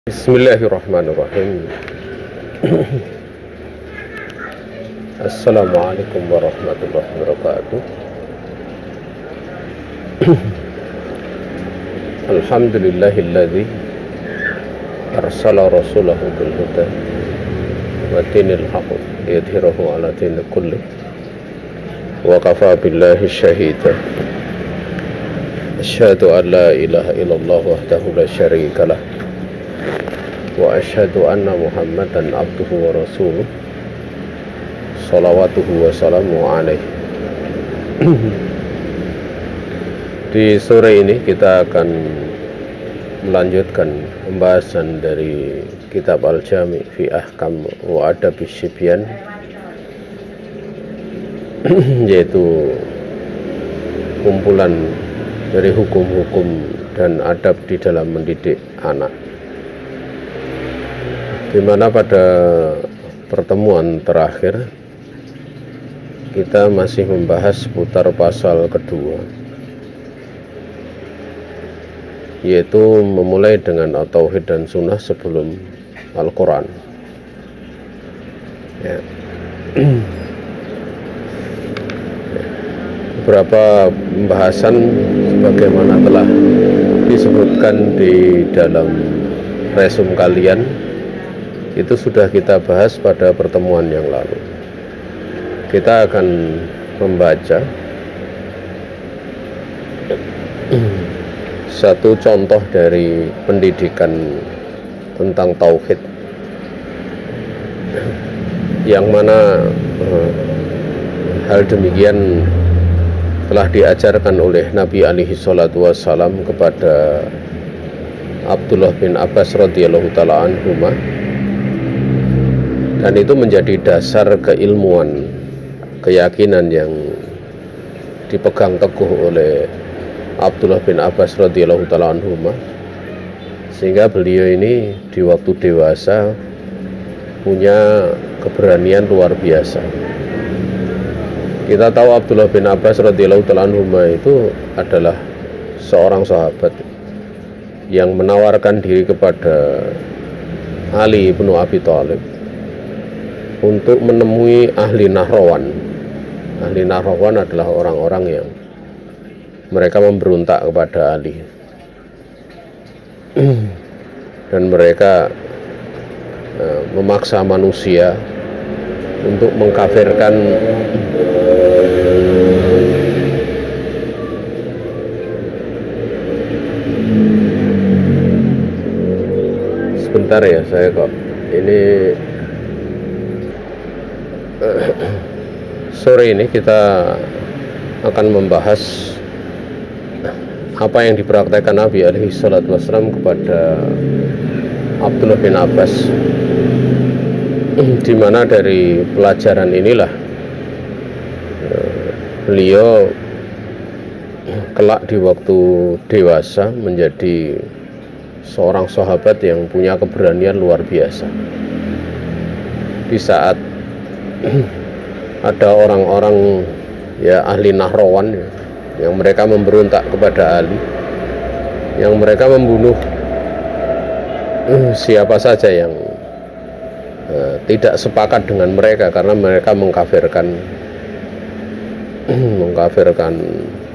Bismillahirrahmanirrahim. Assalamualaikum warahmatullahi wabarakatuh. Alhamdulillahilladzi arsala rasulahu bil huda wa dinil haqq liyudhhirahu ala dini kulli wa kafa billahi syahida. Asyhadu an la ilaha illallah wahdahu la syarika lah wa asyhadu anna Muhammadan abduhu wa rasuluh salawatuhu wa salamu alaihi. Di sore ini kita akan melanjutkan pembahasan dari kitab Al-Jami' fi Ahkam wa Adabis Sibyan, yaitu kumpulan dari hukum-hukum dan adab di dalam mendidik anak, di mana pada pertemuan terakhir kita masih membahas seputar pasal kedua, yaitu memulai dengan tauhid dan sunnah sebelum Al-Quran. Ya. Beberapa pembahasan sebagaimana telah disebutkan di dalam resum kalian itu sudah kita bahas pada pertemuan yang lalu. Kita akan membaca satu contoh dari pendidikan tentang tauhid, yang mana hal demikian telah diajarkan oleh Nabi alaihi salatu wassalam kepada Abdullah bin Abbas radhiyallahu ta'ala anhuma, dan itu menjadi dasar keilmuan, keyakinan yang dipegang teguh oleh Abdullah bin Abbas radhiyallahu ta'ala anhuma, sehingga beliau ini di waktu dewasa punya keberanian luar biasa. Kita tahu Abdullah bin Abbas radhiyallahu ta'ala anhuma itu adalah seorang sahabat yang menawarkan diri kepada Ali bin Abi Thalib untuk menemui ahli Nahrawan. Ahli Nahrawan adalah orang-orang yang mereka memberontak kepada Ali, dan mereka memaksa manusia untuk mengkafirkan sebentar ya, saya kok ini sore ini kita akan membahas apa yang dipraktekkan Nabi alaihi salatu wassalam kepada Abdullah bin Abbas, di mana dari pelajaran inilah beliau kelak di waktu dewasa menjadi seorang sahabat yang punya keberanian luar biasa. Di saat ada orang-orang ya ahli Nahrawan yang mereka memberontak kepada Ali, yang mereka membunuh siapa saja yang tidak sepakat dengan mereka, karena mereka mengkafirkan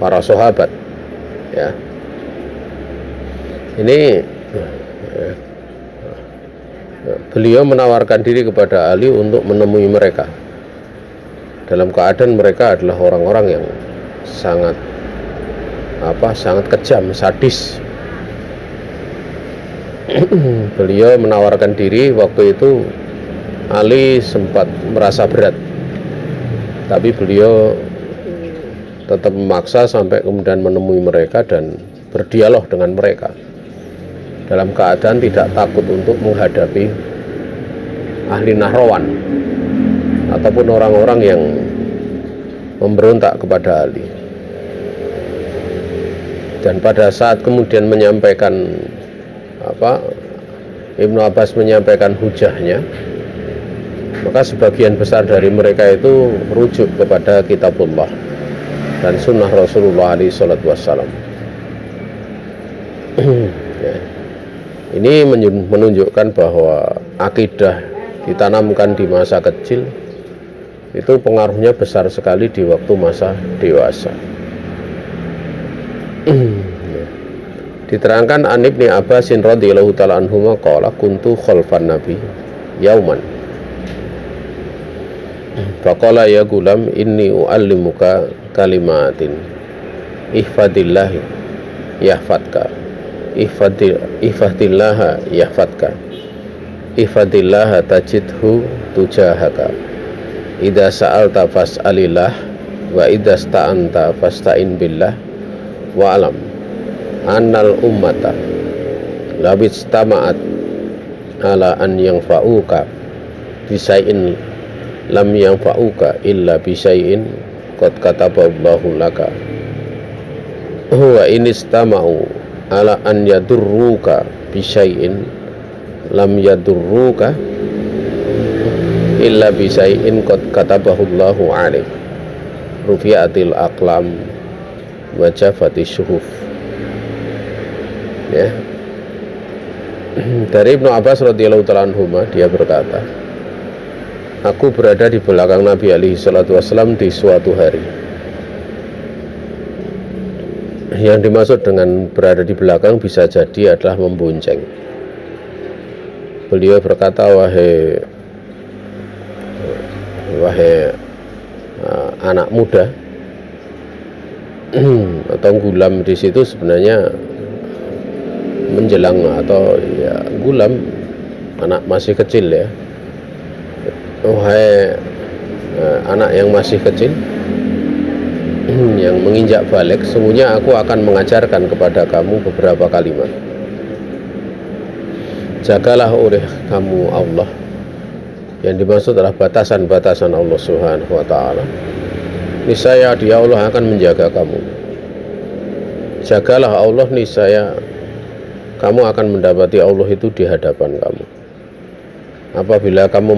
para sahabat. Ya, ini beliau menawarkan diri kepada Ali untuk menemui mereka, dalam keadaan mereka adalah orang-orang yang sangat kejam, sadis. Beliau menawarkan diri. Waktu itu Ali sempat merasa berat, tapi beliau tetap memaksa sampai kemudian menemui mereka dan berdialog dengan mereka, dalam keadaan tidak takut untuk menghadapi ahli Nahrawan ataupun orang-orang yang memberontak kepada Ali. Dan pada saat kemudian menyampaikan Ibnu Abbas menyampaikan hujahnya, maka sebagian besar dari mereka itu rujuk kepada kitabullah dan sunnah Rasulullah alaihi salatu wassalam. Ya. Ini menunjukkan bahwa akidah ditanamkan di masa kecil itu pengaruhnya besar sekali di waktu masa dewasa. Diterangkan an Ibni Abbasin radhiyallahu ta'ala anhuma qala kuntu khalfan nabi yauman faqala ya gulam inni uallimuka kalimatin ihfadillah yahfadka ihfadillaha yahfadka ihfadillaha tajidhu tujahaka idza sa'alta fas'alillah wa idza sta'anta fasta'in billah wa alam annal ummata labis tama'at ala an yanfa'uka bisai'in lam yanfa'uka illa bisai'in qad kataballahu laka wa inistama'u ala an yadurruka bisai'in lam yadurruka illa bisai'in qad katabahullahu alaik rufi'atil aqlam wa jafati syuhuf. Ya. Dari Ibnu Abbas radhiyallahu ta'ala anhuma, dia berkata, aku berada di belakang Nabi alaihi salatu wasallam di suatu hari. Yang dimaksud dengan berada di belakang bisa jadi adalah membonceng. Beliau berkata, wahai anak muda, atau gulam di situ sebenarnya menjelang atau ya gulam, anak masih kecil ya. Wahai anak yang masih kecil yang menginjak balik, sungguhnya aku akan mengajarkan kepada kamu beberapa kalimat. Jagalah oleh kamu Allah. Yang dimaksud adalah batasan-batasan Allah Subhanahu wa ta'ala. Niscaya dia Allah akan menjaga kamu. Jagalah Allah, niscaya kamu akan mendapati Allah itu di hadapan kamu. Apabila kamu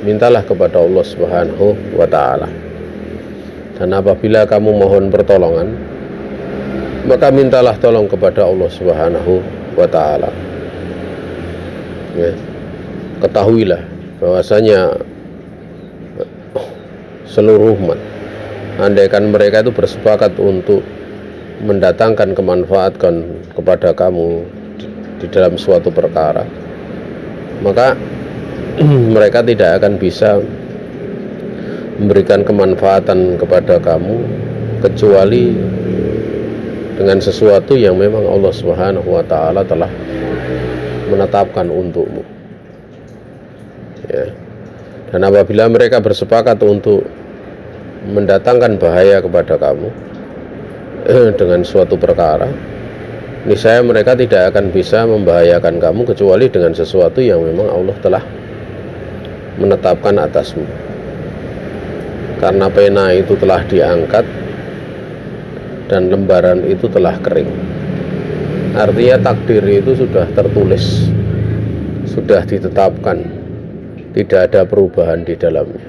mintalah kepada Allah Subhanahu wa ta'ala. Dan apabila kamu mohon pertolongan, maka mintalah tolong kepada Allah Subhanahu wa ta'ala. Ya. Ketahuilah bahwasanya seluruh umat, andaikan mereka itu bersepakat untuk mendatangkan kemanfaatkan kepada kamu di dalam suatu perkara, maka mereka tidak akan bisa memberikan kemanfaatan kepada kamu kecuali dengan sesuatu yang memang Allah Subhanahu wa ta'ala telah menetapkan untukmu. Ya. Dan apabila mereka bersepakat untuk mendatangkan bahaya kepada kamu dengan suatu perkara, niscaya mereka tidak akan bisa membahayakan kamu kecuali dengan sesuatu yang memang Allah telah menetapkan atasmu. Karena pena itu telah diangkat dan lembaran itu telah kering. Artinya takdir itu sudah tertulis, sudah ditetapkan, tidak ada perubahan di dalamnya.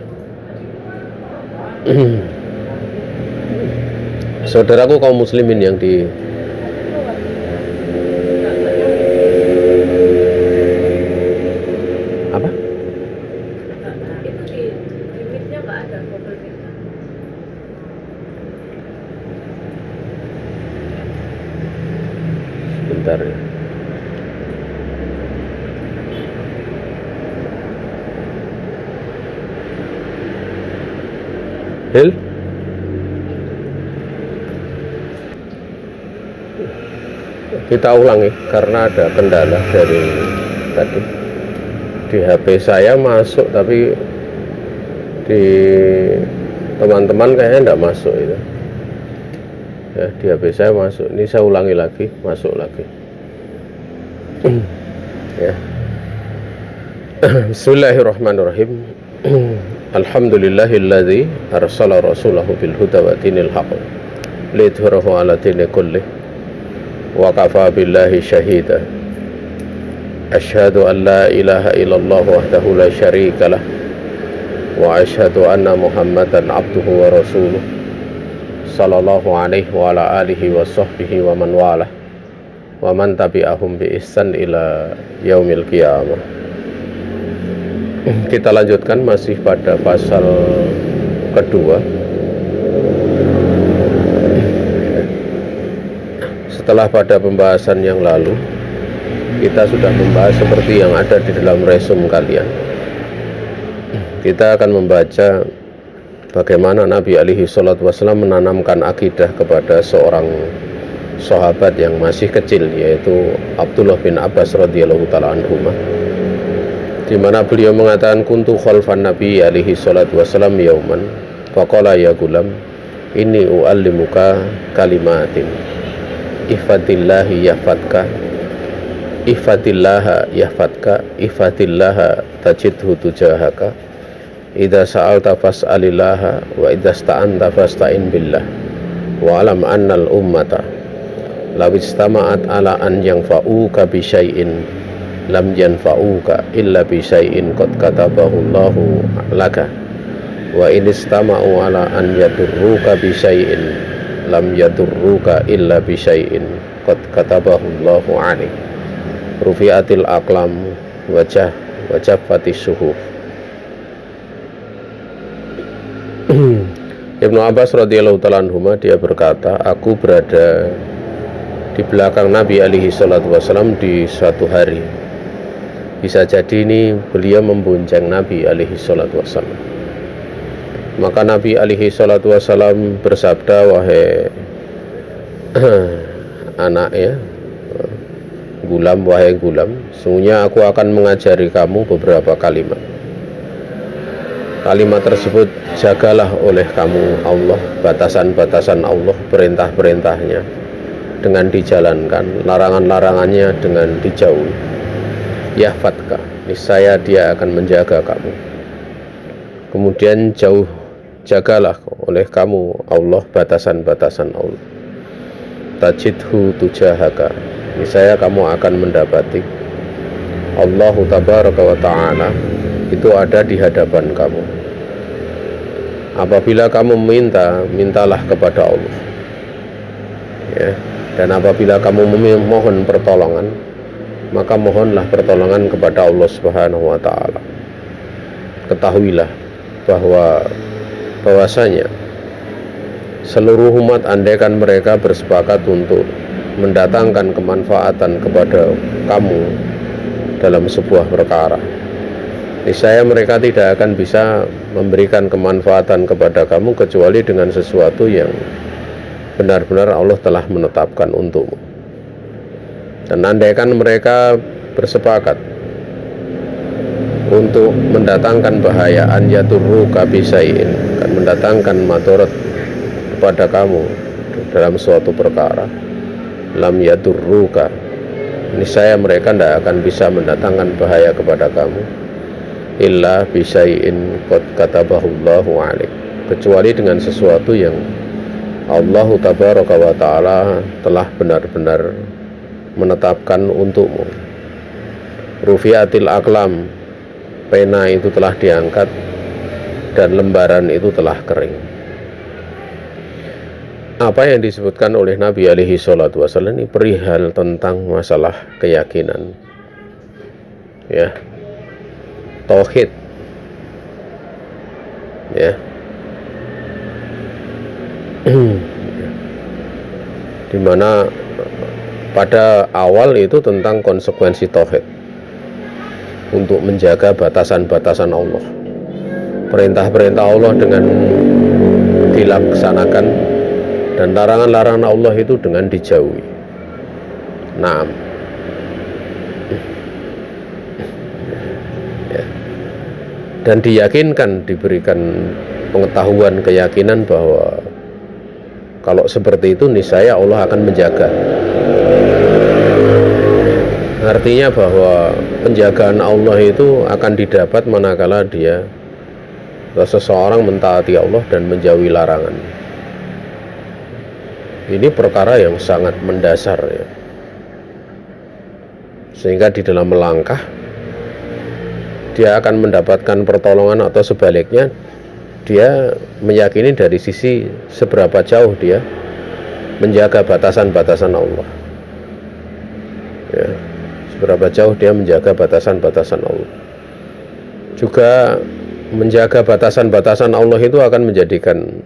Saudaraku kaum muslimin yang di apa? Sebentar ya. Hil? Kita ulangi karena ada kendala dari tadi. Di HP saya masuk tapi di teman-teman kayaknya enggak masuk itu. Ya, di HP saya masuk. Ini saya ulangi lagi, masuk lagi. Ya. Bismillahirrahmanirrahim. Alhamdulillahilladzi arsala rasulahu bil huda wa dinil haqq lidhhirahu 'ala dini kullih wa kafa billahi syahida. Asyhadu an la ilaha illallah wahdahu la syarika lah wa asyhadu anna Muhammadan abduhu wa rasuluh sallallahu alaihi wa ala alihi wa sahbihi wa man walah. wa man tabi'ahum bi ihsan ila yaumil qiyamah. Kita lanjutkan masih pada pasal kedua. Setelah pada pembahasan yang lalu kita sudah membahas seperti yang ada di dalam resum kalian. Kita akan membaca bagaimana Nabi alaihi salatu wasallam menanamkan akidah kepada seorang sahabat yang masih kecil, yaitu Abdullah bin Abbas radhiyallahu taala anhuma, di mana beliau mengatakan kuntu khalfan Nabi alaihi salatu wasallam yauman faqala ya gulam inni uallimuka kalimatin ihfadillahi yahfadka ihfadillaha yahfadka ihfadillaha tajidhu tujahaka idza sa'alta fas'alillaha wa idza sta'anta fasta'in billah wa alam annal ummata law istama'at ala an yanfa'uka bi syai'in lam yanfa'uka illa bi syai'in qad katabahu Allahu laka wa in istama'u ala an yadurruka bi syai'in lam yadurruka illa bi syai'in qad katabahu Allahu 'alaik rufi'atil aqlam wajafatis suhuf. Ibnu Abbas radhiyallahu ta'ala anhuma, dia berkata, aku berada di belakang Nabi alaihi salatu wasallam di suatu hari. Bisa jadi ini beliau membonceng Nabi alaihi salatu wasallam. Maka Nabi alaihi salatu wasallam bersabda, wahai anak ya, gulam, wahai gulam, sungguhnya aku akan mengajari kamu beberapa kalimat. Kalimat tersebut jagalah oleh kamu Allah, batasan-batasan Allah, perintah-perintahnya dengan dijalankan, larangan-larangannya dengan dijauhi. Yahfadka, niscaya dia akan menjaga kamu. Kemudian jagalah oleh kamu Allah, batasan-batasan Allah. Tajidhu tujahaka, niscaya kamu akan mendapati Allahu tabaraka wa ta'ala itu ada di hadapan kamu. Apabila kamu mintalah kepada Allah ya. Dan apabila kamu memohon pertolongan, maka mohonlah pertolongan kepada Allah Subhanahu wa ta'ala. Ketahuilah bahwasanya seluruh umat, andaikan mereka bersepakat untuk mendatangkan kemanfaatan kepada kamu dalam sebuah perkara, niscaya mereka tidak akan bisa memberikan kemanfaatan kepada kamu kecuali dengan sesuatu yang benar-benar Allah telah menetapkan untukmu. Dan andaikan mereka bersepakat untuk mendatangkan bahaya, an yaturruka bisain, akan mendatangkan madarat kepada kamu dalam suatu perkara, lam yaturruka, niscaya mereka tidak akan bisa mendatangkan bahaya kepada kamu illa bisain qad katabahu Allahu 'alaik, kecuali dengan sesuatu yang Allah tabaraka wa ta'ala telah benar-benar menetapkan untukmu. Rufi'atil aqlam, pena itu telah diangkat dan lembaran itu telah kering. Apa yang disebutkan oleh Nabi alaihi salatu wasallam ini perihal tentang masalah keyakinan ya, tauhid ya. Dimana pada awal itu tentang konsekuensi tauhid untuk menjaga batasan-batasan Allah, perintah-perintah Allah dengan dilaksanakan dan larangan-larangan Allah itu dengan dijauhi. Naam ya. Dan diyakinkan, diberikan pengetahuan, keyakinan bahwa kalau seperti itu niscaya Allah akan menjaga. Artinya bahwa penjagaan Allah itu akan didapat manakala dia atau seseorang mentaati Allah dan menjauhi larangan. Ini perkara yang sangat mendasar ya. Sehingga di dalam melangkah dia akan mendapatkan pertolongan, atau sebaliknya dia meyakini dari sisi seberapa jauh dia menjaga batasan-batasan Allah. ya, seberapa jauh dia menjaga batasan-batasan Allah. Juga menjaga batasan-batasan Allah itu akan menjadikan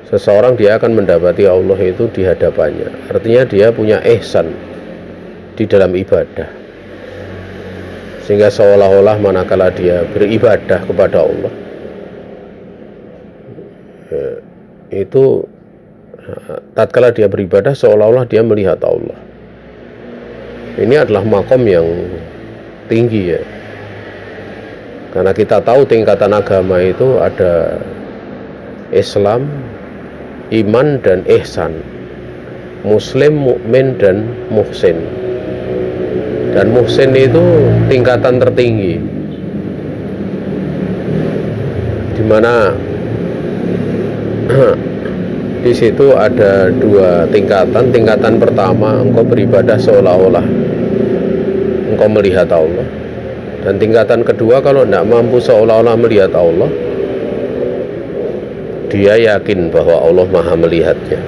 seseorang dia akan mendapati Allah itu di hadapannya. Artinya dia punya ihsan di dalam ibadah, sehingga seolah-olah manakala dia beribadah kepada Allah itu tatkala dia beribadah seolah-olah dia melihat Allah. Ini adalah makom yang tinggi ya, karena kita tahu tingkatan agama itu ada Islam, iman dan ihsan, muslim, mukmin dan muhsin. Dan muhsin itu tingkatan tertinggi, di mana di situ ada dua tingkatan. Tingkatan pertama, engkau beribadah seolah-olah engkau melihat Allah. Dan tingkatan kedua, kalau tidak mampu seolah-olah melihat Allah, dia yakin bahwa Allah maha melihatnya.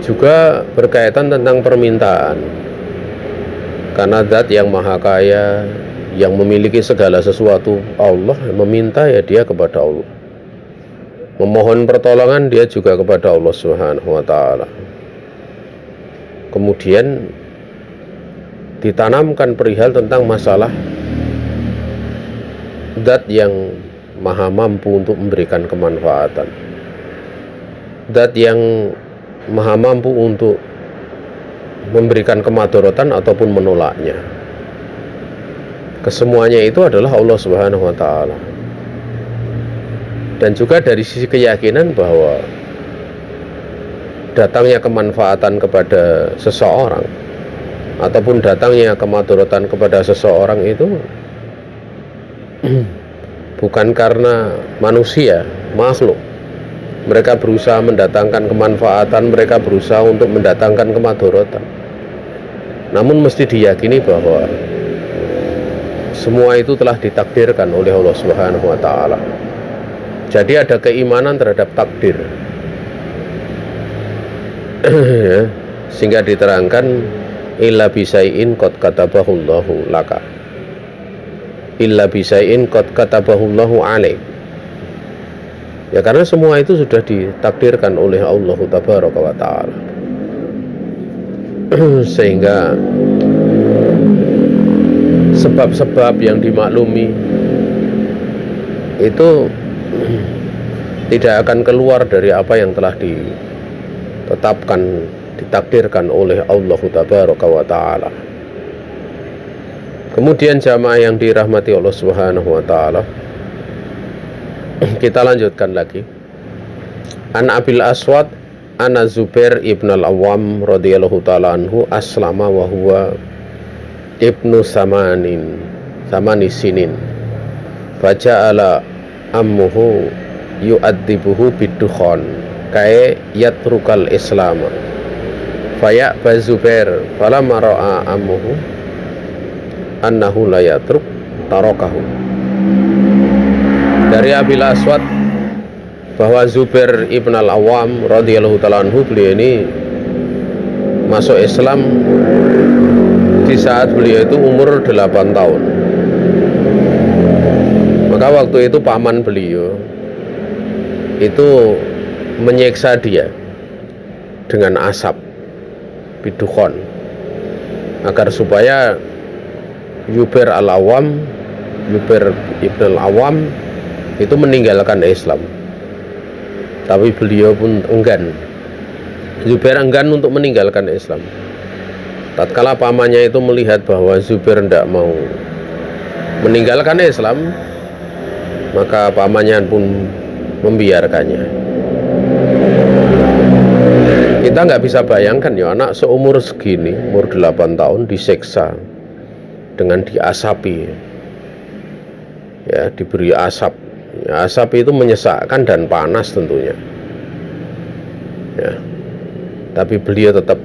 Juga berkaitan tentang permintaan, karena zat yang maha kaya, yang memiliki segala sesuatu, Allah, meminta ya dia kepada Allah, memohon pertolongan dia juga kepada Allah Subhanahu wa ta'ala. Kemudian ditanamkan perihal tentang masalah zat yang maha mampu untuk memberikan kemanfaatan, zat yang maha mampu untuk memberikan kemadharatan ataupun menolaknya. Kesemuanya itu adalah Allah Subhanahu wa ta'ala. Dan juga dari sisi keyakinan bahwa datangnya kemanfaatan kepada seseorang ataupun datangnya kemadharatan kepada seseorang itu bukan karena manusia, makhluk. Mereka berusaha mendatangkan kemanfaatan, mereka berusaha untuk mendatangkan kemadharatan. Namun mesti diyakini bahwa semua itu telah ditakdirkan oleh Allah Subhanahu wa ta'ala. Jadi ada keimanan terhadap takdir. Sehingga diterangkan illa bisai'in qad katabahullahu laka, illa bisai'in qad katabahullahu alaik. Ya karena semua itu sudah ditakdirkan oleh Allah Tabaraka wa ta'ala. Sehingga sebab-sebab yang dimaklumi itu tidak akan keluar dari apa yang telah ditetapkan, ditakdirkan oleh Allah Tabaraka wa ta'ala. Kemudian jamaah yang dirahmati Allah Subhanahu wa ta'ala, kita lanjutkan lagi. An Abil Aswad Ana Zubair ibn al-Awwam radhiyallahu ta'ala anhu aslama wa huwa ibnu samani sinin faja'ala ammuhu yu'addibuhu bidukhan kaya yatrukal islam faya'ba Zubair falamma ra'a ammuhu annahu la yatruk tarakahu. Dari Abil Aswad bahwa Zubair ibn al-Awwam radhiyallahu ta'ala anhu, beliau ini masuk Islam di saat beliau itu umur 8 tahun. Maka waktu itu paman beliau itu menyiksa dia dengan asap bidukhon agar supaya Zubair ibn al-Awwam itu meninggalkan Islam. Tapi beliau pun enggan. Zubair enggan untuk meninggalkan Islam. Tatkala pamannya itu melihat bahwa Zubair tidak mau meninggalkan Islam, maka pamannya pun membiarkannya. Kita nggak bisa bayangkan ya, anak seumur segini, umur 8 tahun disiksa dengan diasapi, ya, diberi asap. Ya, asap itu menyesakkan dan panas tentunya. Ya, tapi beliau tetap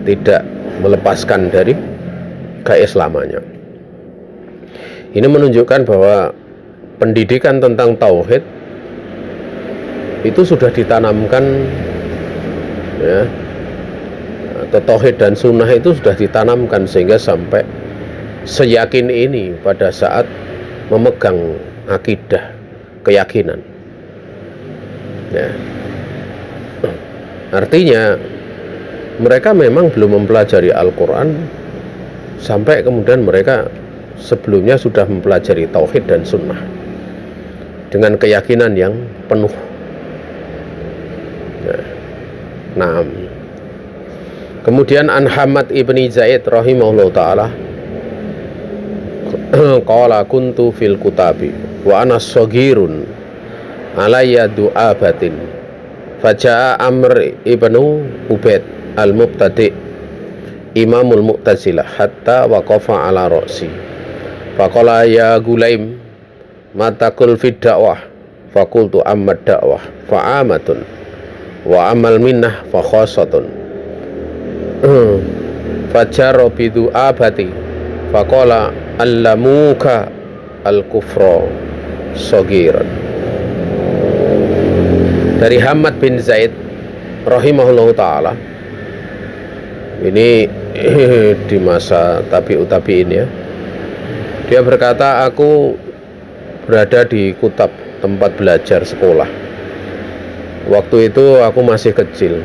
tidak melepaskan dari keislamannya. Ini menunjukkan bahwa pendidikan tentang tauhid itu sudah ditanamkan, ya, tauhid dan sunnah itu sudah ditanamkan sehingga sampai seyakin ini pada saat memegang akidah, keyakinan. Ya. Artinya mereka memang belum mempelajari Al-Quran sampai kemudian mereka sebelumnya sudah mempelajari tauhid dan sunnah dengan keyakinan yang penuh. Nah, kemudian an Hamad ibni Zaid rahimahullah ta'ala qala kuntu fil kutabi wa ana shagirun alayya du'abatin faja'a Amr ibnu Ubaid al-Mubtadi imamul Mu'tazilah hatta waqafa ala ra'si faqala ya gulaim matakul fid da'wah faqultu amma da'wah fa'amatun wa amal minnah fa khasatun fajaro bidu abati faqala allamuka al-kufra sagiran. Dari Hamad bin Zaid rahimahullah ta'ala, ini di masa tabi'in ya, dia berkata, aku berada di kutab, tempat belajar sekolah. Waktu itu aku masih kecil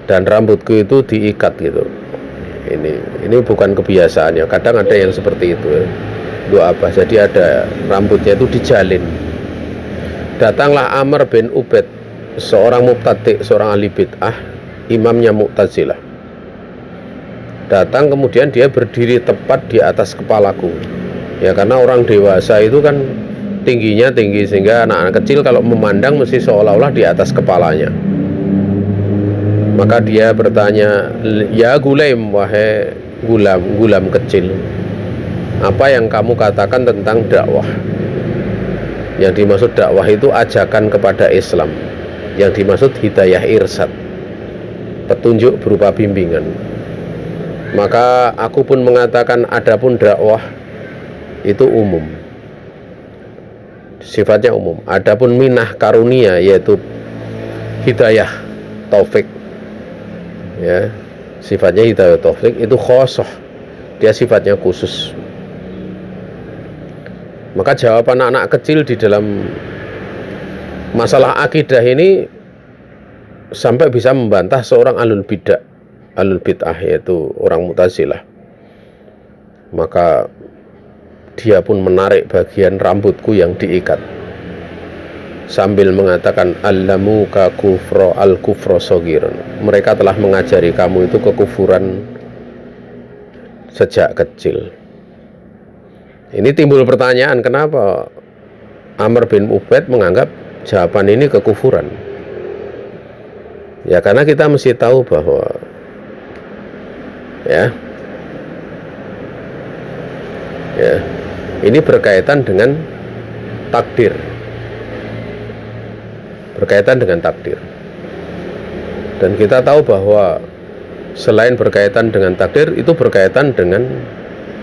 dan rambutku itu diikat gitu. Ini bukan kebiasaannya. Kadang ada yang seperti itu ya. Doa apa? Jadi ada rambutnya itu dijalin. Datanglah Amr bin Ubaid, seorang mubtadi', seorang ahli bid'ah, imamnya Mu'tazilah. Datang kemudian dia berdiri tepat di atas kepalaku. Ya karena orang dewasa itu kan tingginya tinggi sehingga anak-anak kecil kalau memandang mesti seolah-olah di atas kepalanya. Maka dia bertanya, ya gulaim, wahai gulam kecil, apa yang kamu katakan tentang dakwah? Yang dimaksud dakwah itu ajakan kepada Islam, yang dimaksud hidayah irsyad, petunjuk berupa bimbingan. Maka aku pun mengatakan adapun dakwah itu umum, sifatnya umum. Adapun minah karunia yaitu hidayah taufik, ya, sifatnya hidayah taufik itu khosoh, dia sifatnya khusus. Maka jawaban anak kecil di dalam masalah akidah ini sampai bisa membantah seorang alul bid'ah yaitu orang Mu'tazilah. Maka dia pun menarik bagian rambutku yang diikat sambil mengatakan allamuka kufra al-kufra sagiran. Mereka telah mengajari kamu itu kekufuran sejak kecil. Ini timbul pertanyaan, kenapa Amr bin Ubaid menganggap jawaban ini kekufuran? Ya karena kita mesti tahu bahwa ya ini berkaitan dengan takdir. Berkaitan dengan takdir. Dan kita tahu bahwa selain berkaitan dengan takdir, itu berkaitan dengan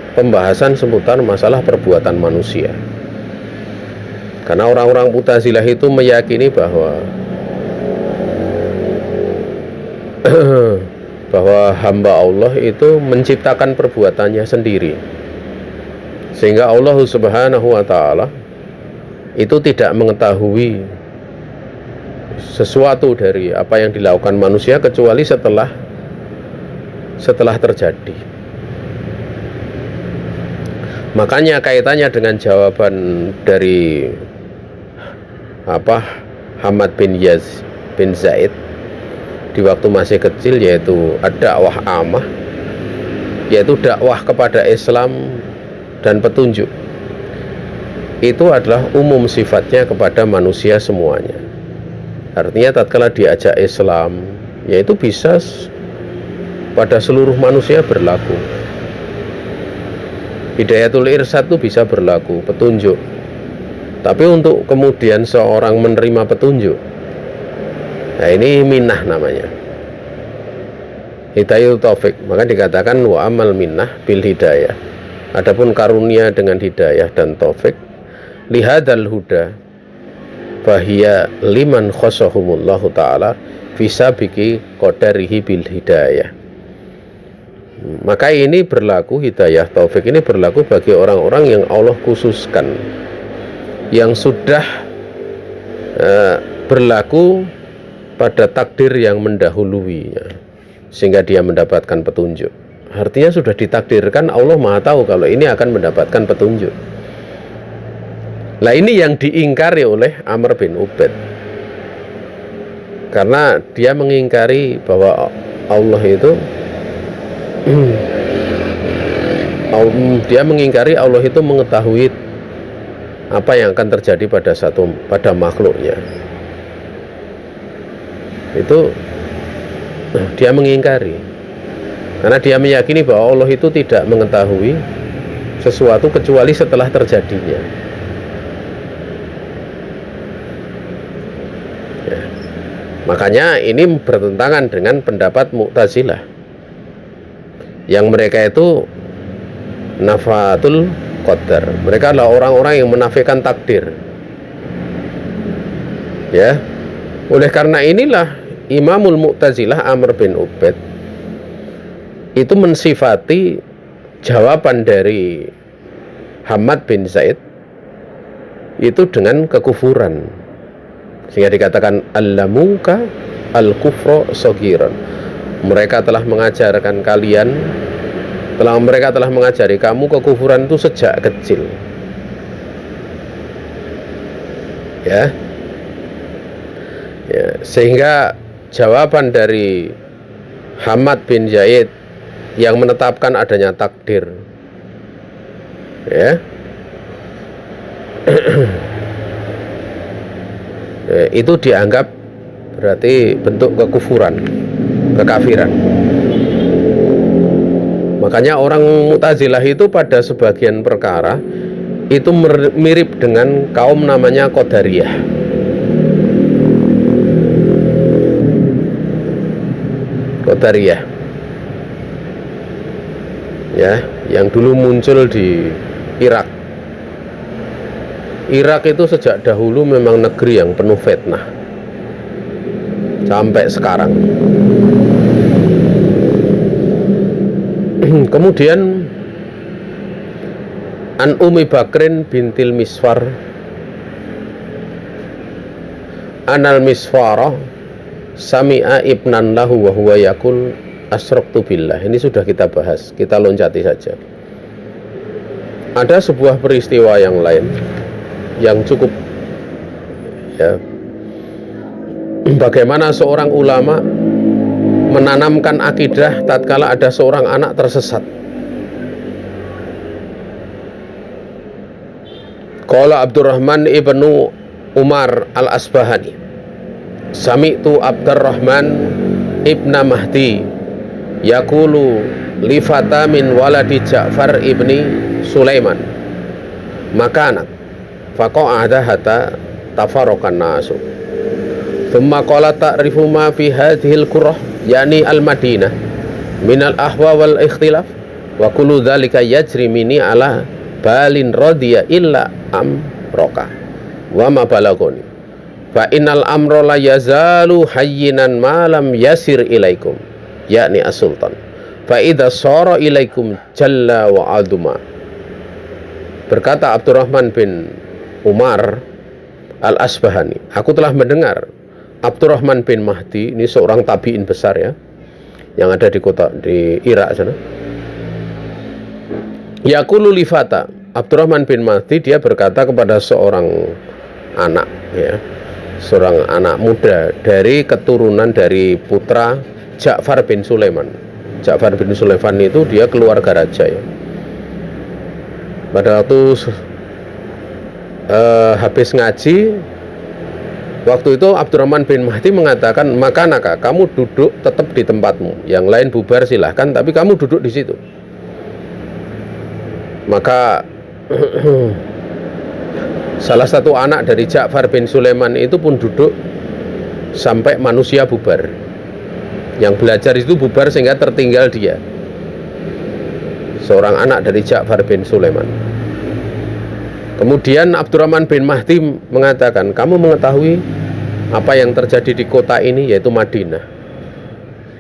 pembahasan seputar masalah perbuatan manusia. Karena orang-orang Mu'tazilah itu meyakini bahwa hamba Allah itu menciptakan perbuatannya sendiri, sehingga Allah Subhanahu wa ta'ala itu tidak mengetahui sesuatu dari apa yang dilakukan manusia kecuali setelah terjadi. Makanya kaitannya dengan jawaban dari Hamad bin Zaid di waktu masih kecil, yaitu ad-dakwah amah, yaitu dakwah kepada Islam dan petunjuk, itu adalah umum sifatnya kepada manusia semuanya. Artinya tatkala diajak Islam, yaitu bisa pada seluruh manusia berlaku. Hidayatul irsyad itu bisa berlaku, petunjuk. Tapi untuk kemudian seorang menerima petunjuk, nah ini minah namanya, hidayah taufik. Maka dikatakan wa amal minnah bil hidayah. Adapun karunia dengan hidayah dan taufik, lihadal huda fahiya liman khossahumullahu ta'ala bisa biki qadarihi bil hidayah. Maka ini berlaku, hidayah taufik ini berlaku bagi orang-orang yang Allah khususkan, yang sudah berlaku pada takdir yang mendahuluinya, sehingga dia mendapatkan petunjuk. Artinya sudah ditakdirkan, Allah Maha tahu kalau ini akan mendapatkan petunjuk. Lah ini yang diingkari oleh Amr bin Ubaid, karena dia mengingkari bahwa Allah itu mengetahui apa yang akan terjadi pada makhluknya. Itu dia mengingkari, karena dia meyakini bahwa Allah itu tidak mengetahui sesuatu kecuali setelah terjadinya. Ya. Makanya ini bertentangan dengan pendapat Mu'tazilah, yang mereka itu nafatul qadar. Mereka adalah orang-orang yang menafikan takdir. Ya. Oleh karena inilah Imamul Mu'tazilah Amr bin Ubaid itu mensifati jawaban dari Hamad bin Zaid itu dengan kekufuran, sehingga dikatakan allamuka al-kufra saghiran. Mereka telah mengajarkan kalian, mereka telah mengajari kamu kekufuran itu sejak kecil. Ya, sehingga jawaban dari Hamad bin Zaid yang menetapkan adanya takdir, ya, itu dianggap berarti bentuk kekufuran, kekafiran. Makanya orang Mu'tazilah itu pada sebagian perkara itu mirip dengan kaum namanya Qadariyah. Qadariyah, ya, yang dulu muncul di Irak. Irak itu sejak dahulu memang negeri yang penuh fitnah sampai sekarang. Kemudian An Ummi Bakrin bintil Miswar Anal Miswarah sami'a ibnan lahu wa huwa yakul asraktu billah. Ini sudah kita bahas, kita loncati saja. Ada sebuah peristiwa yang lain yang cukup, ya, bagaimana seorang ulama menanamkan akidah tatkala ada seorang anak tersesat. Qala Abdurrahman ibnu Umar al-Asbahani, sami'tu Abdurrahman ibna Mahdi yaqulu li fata min waladi Ja'far ibni Sulaiman makanat faqa'ada hatta tafarraqan nasu thumma qala ta'rifu ma fi hadhil qurrah yani al-Madinah min al-ahwa wal ikhtilaf wa kullu dhalika yajri mini ala balin radiya illa amroka wa ma balagoni fa innal amra la yazalu hayyinan ma lam yasir ilaikum yakni as-sultan fa idza sara ilaikum jalla wa aduma. Berkata Abdurrahman bin Umar al-Asbahani, aku telah mendengar Abdurrahman bin Mahdi, ini seorang tabi'in besar, ya, yang ada di Irak sana. Yaqulu li fata, Abdurrahman bin Mahdi dia berkata kepada seorang anak, ya, seorang anak muda dari keturunan dari putra Ja'far bin Sulaiman. Ja'far bin Sulaiman itu dia keluarga raja, ya. Pada waktu habis ngaji, waktu itu Abdurrahman bin Mahdi mengatakan, maka kamu duduk tetap di tempatmu, yang lain bubar silahkan, tapi kamu duduk di situ. Maka salah satu anak dari Ja'far bin Sulaiman itu pun duduk sampai manusia bubar. Yang belajar itu bubar sehingga tertinggal dia, seorang anak dari Ja'far bin Sulaiman. Kemudian Abdurrahman bin Mahdi mengatakan, kamu mengetahui apa yang terjadi di kota ini, yaitu Madinah,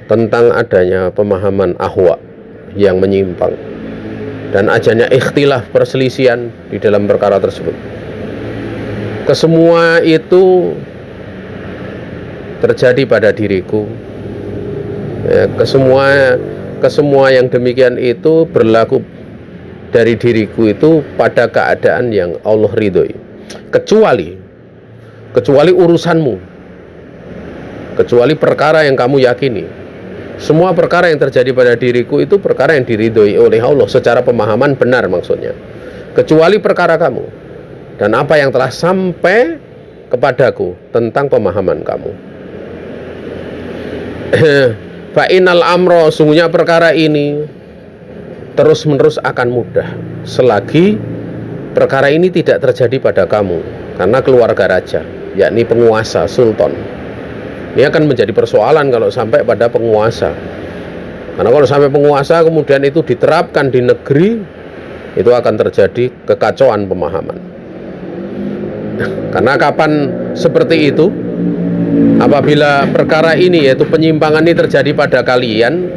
tentang adanya pemahaman ahwa yang menyimpang dan adanya ikhtilaf, perselisihan di dalam perkara tersebut. Kesemua itu terjadi pada diriku. Kesemua yang demikian itu berlaku dari diriku itu pada keadaan yang Allah ridhoi, kecuali urusanmu, kecuali perkara yang kamu yakini. Semua perkara yang terjadi pada diriku itu perkara yang diridhoi oleh Allah secara pemahaman benar, maksudnya, kecuali perkara kamu dan apa yang telah sampai kepadaku tentang pemahaman kamu. Fa'inal amro, sungguhnya perkara ini terus menerus akan mudah selagi perkara ini tidak terjadi pada kamu, karena keluarga raja, yakni penguasa, sultan. Ini akan menjadi persoalan kalau sampai pada penguasa, karena kalau sampai penguasa kemudian itu diterapkan di negeri, itu akan terjadi kekacauan pemahaman. Karena kapan seperti itu? Apabila perkara ini, yaitu penyimpangan ini, terjadi pada kalian,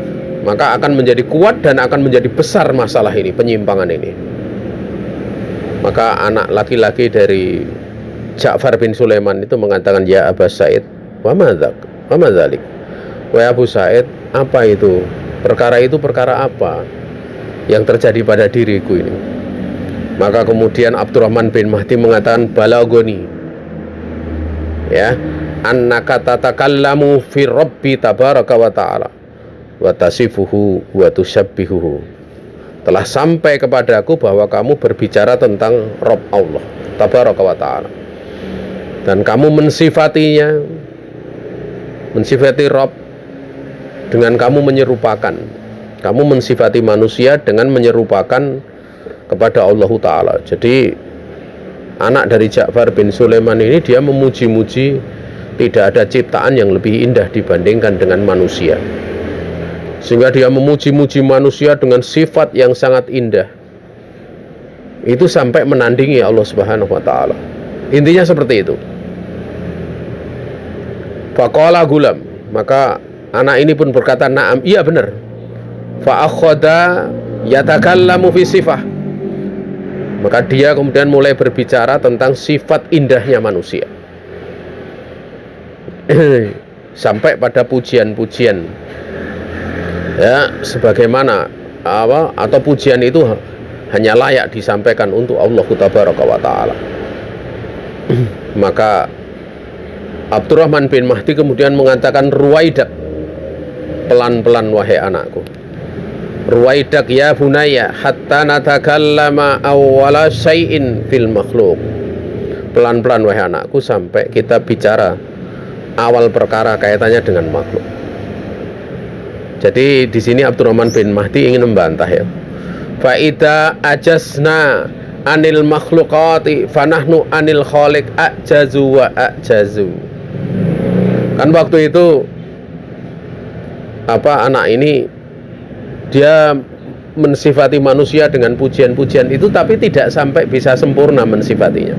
maka akan menjadi kuat dan akan menjadi besar masalah ini, penyimpangan ini. Maka anak laki-laki dari Ja'far bin Sulaiman itu mengatakan, ya Aba Sa'id, wa madzalik, wahai Abu Sa'id, apa itu? Perkara itu perkara apa yang terjadi pada diriku ini? Maka kemudian Abdurrahman bin Mahdi mengatakan, balagoni, ya, annaka tatakallamu fi rabbi tabaraka wa ta'ala wa tasifuhu wa tushabbihuhu. Telah sampai kepadaku bahwa kamu berbicara tentang Rabb Allah tabaraka wa ta'ala, dan kamu mensifati Rabb dengan kamu menyerupakan, kamu mensifati manusia dengan menyerupakan kepada Allah Ta'ala. Jadi anak dari Ja'far bin Sulaiman ini, dia memuji-muji tidak ada ciptaan yang lebih indah dibandingkan dengan manusia, sehingga dia memuji-muji manusia dengan sifat yang sangat indah. Itu sampai menandingi Allah Subhanahu wa Ta'ala. Intinya seperti itu. Faqala gulam, maka anak ini pun berkata, na'am, iya benar. Fa'akhadha yatakallamu fi sifah, maka dia kemudian mulai berbicara tentang sifat indahnya manusia, sampai pada pujian-pujian, ya, sebagaimana atau pujian itu hanya layak disampaikan untuk Allah Tabaraka wa Ta'ala. Maka Abdurrahman bin Mahdi kemudian mengatakan, ruwaidak, pelan-pelan wahai anakku, ruwaidak ya bunaya hatta natakallama awwala syai'in fil makhluk. Pelan-pelan wahai anakku sampai kita bicara awal perkara kaitannya dengan makhluk. Jadi di sini Abdurrahman bin Mahdi ingin membantah, ya. Fa idza ajazna anil makhluqati fanahnu anil khaliq ajazu wa ajazu. Kan waktu itu anak ini dia mensifati manusia dengan pujian-pujian itu, tapi tidak sampai bisa sempurna mensifatinya.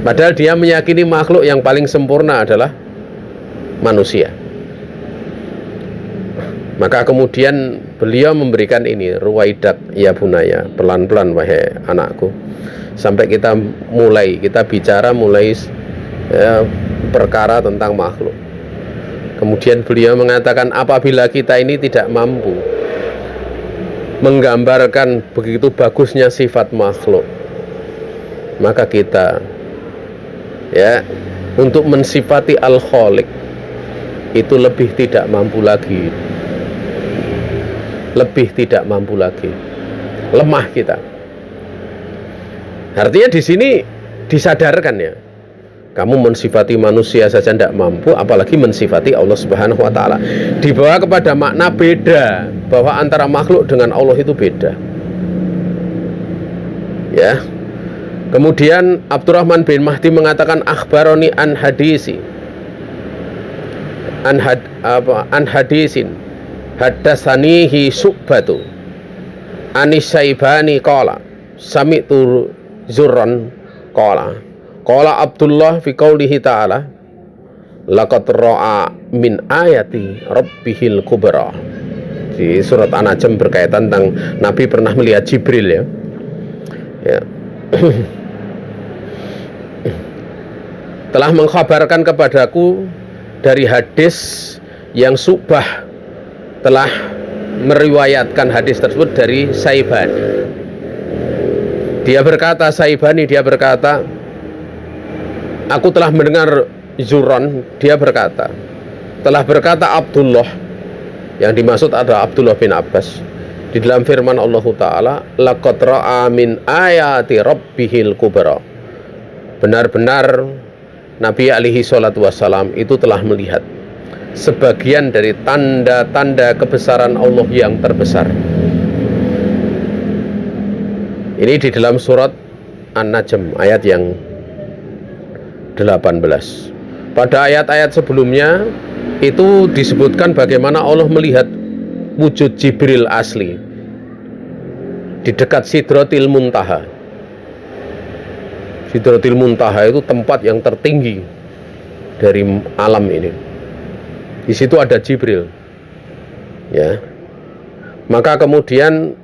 Padahal dia meyakini makhluk yang paling sempurna adalah manusia. Maka kemudian beliau memberikan ini, ruwaidak ya bunaya, pelan-pelan wahai anakku, sampai kita bicara perkara tentang makhluk. Kemudian beliau mengatakan, apabila kita ini tidak mampu menggambarkan begitu bagusnya sifat makhluk, maka kita, ya, untuk mensifati Al-Khaliq itu lebih tidak mampu lagi, lemah kita. Artinya di sini disadarkan, ya, kamu mensifati manusia saja tidak mampu, apalagi mensifati Allah Subhanahu wa Ta'ala. Dibawa kepada makna beda, bahwa antara makhluk dengan Allah itu beda, ya. Kemudian Abdurrahman bin Mahdi mengatakan, akhbaroni an hadisin haddatsanihi Syu'batu anis Syaibani qala sami'tu Zurran qala Abdullah fi qaulihi ta'ala laqad ra'a min ayati rabbihil kubra. Di surat An-Najm berkaitan tentang Nabi pernah melihat Jibril ya. Telah mengkhabarkan kepadaku dari hadis yang Syu'bah telah meriwayatkan hadis tersebut dari Saibani. Dia berkata, aku telah mendengar Zuran, dia berkata, telah berkata Abdullah, yang dimaksud adalah Abdullah bin Abbas, di dalam firman Allah Ta'ala, laqad ra'a min ayati rabbihil kubra. Benar-benar Nabi alaihi salatu wassalam itu telah melihat sebagian dari tanda-tanda kebesaran Allah yang terbesar. Ini di dalam surat An-Najm ayat yang 18. Pada ayat-ayat sebelumnya itu disebutkan bagaimana Allah melihat wujud Jibril asli di dekat Sidratil Muntaha. Sidratil Muntaha itu tempat yang tertinggi dari alam ini. Di situ ada Jibril. Ya. Maka kemudian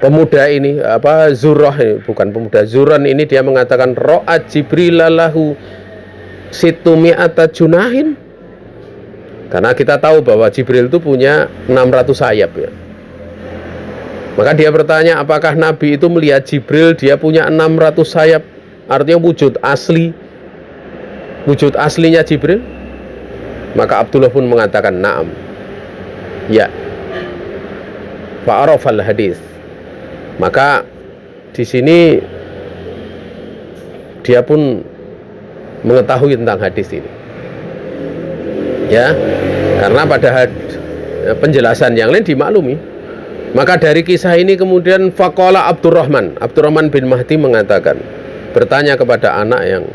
pemuda ini Zuran ini dia mengatakan ro'at Jibril lahu situmi'ata junahin, karena kita tahu bahwa Jibril itu punya 600 sayap ya. Maka dia bertanya, apakah Nabi itu melihat Jibril dia punya 600 sayap, artinya wujud aslinya Jibril? Maka Abdullah pun mengatakan na'am, ya. Fa'arafal hadis. Maka di sini dia pun mengetahui tentang hadis ini. Ya, karena pada penjelasan yang lain dimaklumi. Maka dari kisah ini kemudian faqala Abdurrahman bin Mahdi mengatakan, bertanya kepada anak yang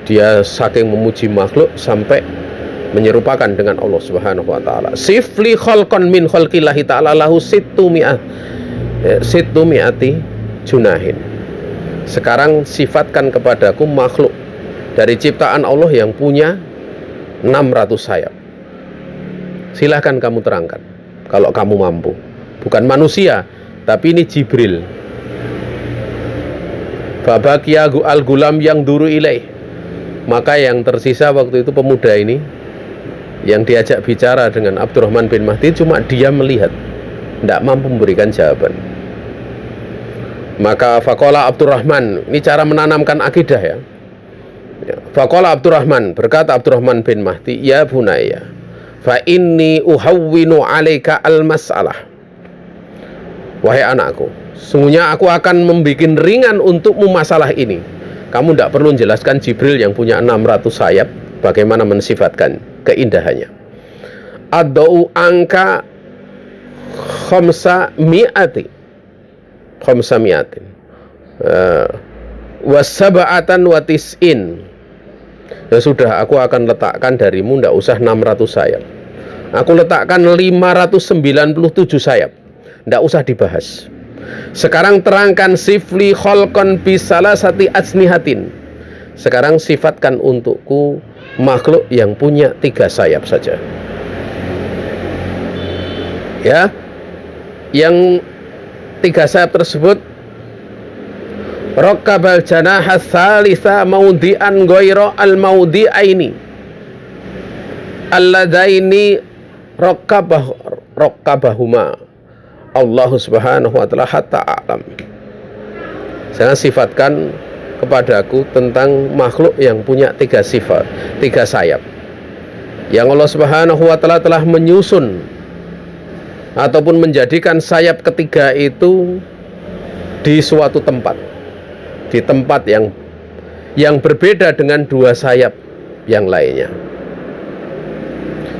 dia saking memuji makhluk sampai menyerupakan dengan Allah Subhanahu wa taala. Sifli khalqan min khalqillahi ta'ala lahu situmi'ati junahin. Sekarang sifatkan kepadaku makhluk dari ciptaan Allah yang punya 600 sayap. Silahkan kamu terangkan kalau kamu mampu. Bukan manusia, tapi ini Jibril. Fabaqiya al-gulam yang duru ilaih. Maka yang tersisa waktu itu pemuda ini yang diajak bicara dengan Abdurrahman bin Mahdi cuma dia melihat, tidak mampu memberikan jawaban. Maka faqala Abdurrahman, ini cara menanamkan akidah ya. Faqala Abdurrahman, berkata Abdurrahman bin Mahdi, ya bunayya, fa inni uhawwinu alaika al-mas'alah. Wahai anakku, sungguhnya aku akan membuat ringan untukmu masalah ini. Kamu tidak perlu menjelaskan Jibril yang punya 600 sayap bagaimana mensifatkan keindahannya. Adau angka khamsa mi'atin wasaba'atan wa tis'in. Ya sudah, aku akan letakkan darimu, tidak usah 600 sayap. Aku letakkan 597 sayap. Tidak usah dibahas. Sekarang terangkan sifli khalqan bisalasati ajnihatin. Sekarang sifatkan untukku makhluk yang punya 3 sayap saja. Ya, yang 3 sayap tersebut rakkabal janaha tsalitsa maudi'an ghaira al-maudi'aini alladaini rakkabahuma Allah Subhanahu wa ta'ala hatta a'lam. Jangan sifatkan kepadaku tentang makhluk yang punya 3 sifat, 3 sayap, yang Allah Subhanahu wa ta'ala telah menyusun ataupun menjadikan sayap ketiga itu di suatu tempat, di tempat yang berbeda dengan 2 sayap yang lainnya,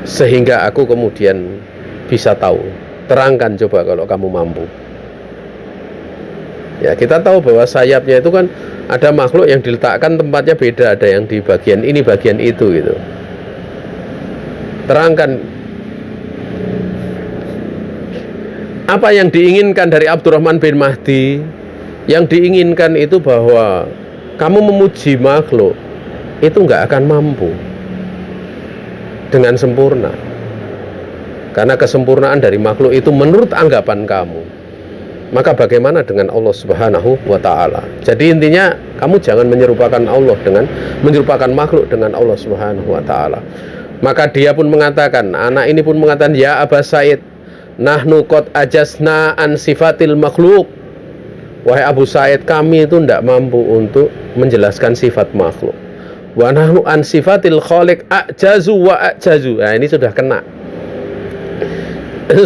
sehingga aku kemudian bisa tahu. Terangkan coba kalau kamu mampu. Ya, kita tahu bahwa sayapnya itu kan ada makhluk yang diletakkan tempatnya beda, ada yang di bagian ini, bagian itu gitu. Terangkan apa yang diinginkan dari Abdurrahman bin Mahdi. Yang diinginkan itu bahwa kamu memuji makhluk itu nggak akan mampu dengan sempurna. Karena kesempurnaan dari makhluk itu menurut anggapan kamu. Maka bagaimana dengan Allah Subhanahu wa Ta'ala? Jadi intinya kamu jangan menyerupakan makhluk dengan Allah Subhanahu wa Ta'ala. Maka dia pun mengatakan, anak ini pun mengatakan, ya Aba Said, nahnu qad ajasna an sifatil makhluk. Wahai Abu Said, kami itu tidak mampu untuk menjelaskan sifat makhluk. Wa nahnu an sifatil khaliq ajazu wa ajazu. Nah, ini sudah kena.